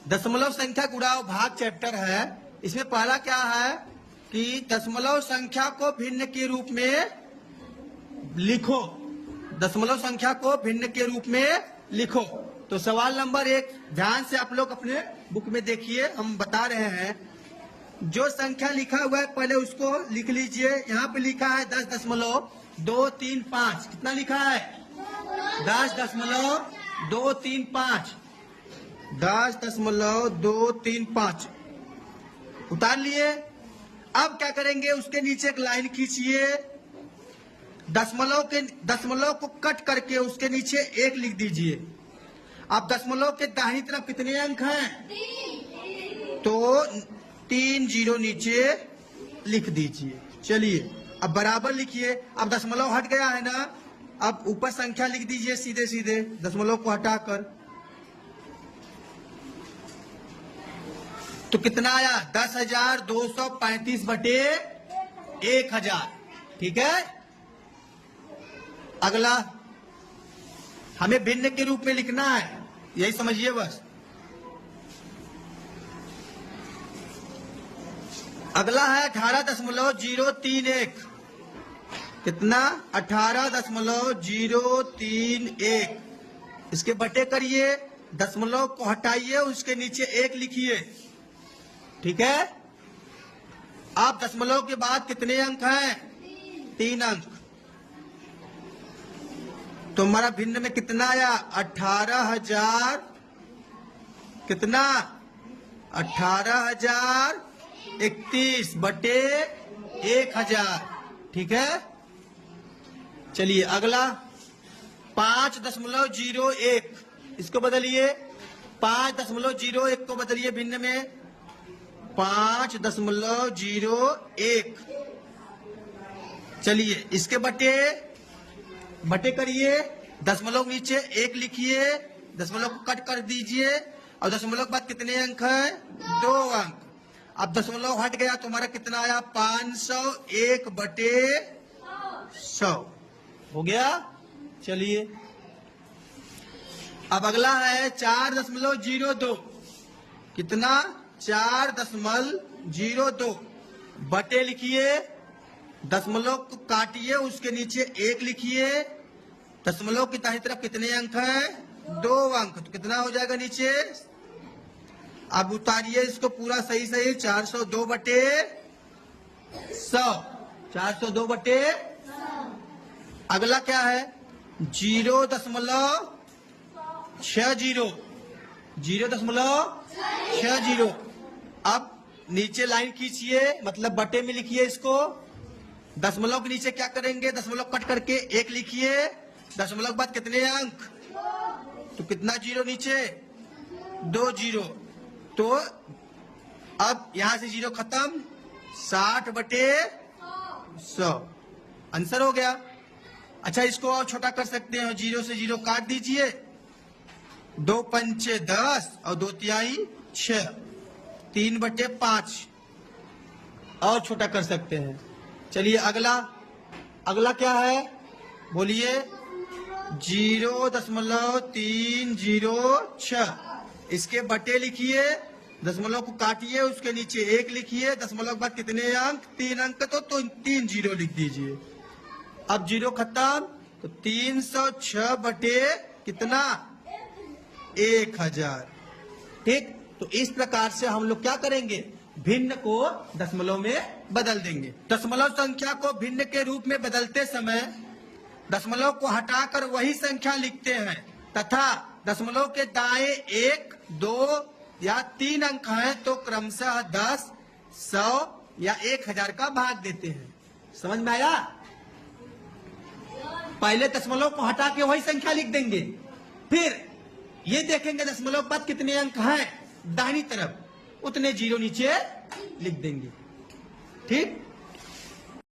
दशमलव संख्या गुणाओ भाग चैप्टर है। इसमें पहला क्या है कि दशमलव संख्या को भिन्न के रूप में लिखो। दशमलव संख्या को भिन्न के रूप में लिखो। तो सवाल नंबर 1 ध्यान से आप लोग अपने बुक में देखिए, हम बता रहे हैं। जो संख्या लिखा हुआ है पहले उसको लिख लीजिए। यहाँ पे लिखा है 10.235। कितना लिखा है? 10.235। 10.235 उतार लिए। अब क्या करेंगे, उसके नीचे एक लाइन खींचिए। दशमलव को कट करके उसके नीचे 1 लिख दीजिए। अब दशमलव के दाहिनी तरफ कितने अंक हैं? तो 3 जीरो नीचे लिख दीजिए। चलिए अब बराबर लिखिए। अब दशमलव हट गया है ना, अब ऊपर संख्या लिख दीजिए सीधे सीधे दशमलव को हटाकर। तो कितना आया? 10,235 बटे 1,000। ठीक है। अगला हमें भिन्न के रूप में लिखना है, यही समझिए बस। अगला है 18.031। कितना? 18.031। इसके बटे करिए, दशमलव को हटाइए, उसके नीचे 1 लिखिए। ठीक है। अब दशमलव के बाद कितने अंक हैं? 3 अंक। तो हमारा भिन्न में कितना आया? 18,000। कितना? 18,031 बटे 1,000। ठीक है। चलिए अगला 5.01। इसको बदलिए। 5.01 को बदलिए भिन्न में। 5.01। चलिए इसके बटे करिए, दशमलव नीचे 1 लिखिए, दशमलव को कट कर दीजिए। और दशमलव के बाद कितने अंक हैं? 2 अंक। अब दशमलव हट गया तो हमारा कितना आया? 501 बटे 100 हो गया। चलिए अब अगला है 4.02। कितना? 4.02 बटे लिखिए, दशमलव को काटिए, उसके नीचे 1 लिखिए। दशमलव की दाहिनी तरफ कितने अंक हैं? 2 अंक। तो कितना हो जाएगा नीचे? अब उतारिए इसको पूरा सही सही। 402 बटे 100। 402 बटे। अगला क्या है? 0.60। 0.60। अब नीचे लाइन खींचिए, मतलब बटे में लिखिए इसको। दशमलव के नीचे क्या करेंगे? दशमलव कट करके 1 लिखिए। दशमलव के बाद कितने अंक? तो कितना जीरो नीचे? 2 जीरो। तो अब यहां से जीरो खत्म। 60 बटे 100 आंसर हो गया। अच्छा इसको और छोटा कर सकते हैं, 0 से 0 काट दीजिए। 2 पंचे 10 और 2 तिहाई 6। 3 बटे 5 और छोटा कर सकते हैं। चलिए अगला क्या है? बोलिए। 0.306। इसके बटे लिखिए, दशमलव को काटिए, उसके नीचे 1 लिखिए। दशमलव के बाद कितने अंक? 3 अंक। तो 3 जीरो लिख दीजिए। अब जीरो खत्म। तो 306 बटे कितना? 1,000। ठीक। तो इस प्रकार से हम लोग क्या करेंगे? भिन्न को दशमलव में बदल देंगे। दशमलव संख्या को भिन्न के रूप में बदलते समय दशमलव को हटाकर वही संख्या लिखते हैं तथा दशमलव के दाएं 1, 2 या 3 अंक हैं तो क्रमशः 10, 100 या 1,000 का भाग देते हैं। समझ में आया? पहले दशमलव को हटा के वही संख्या लिख देंगे, फिर ये देखेंगे दशमलव के बाद कितने अंक हैं दाहिनी तरफ, उतने जीरो नीचे लिख देंगे। ठीक।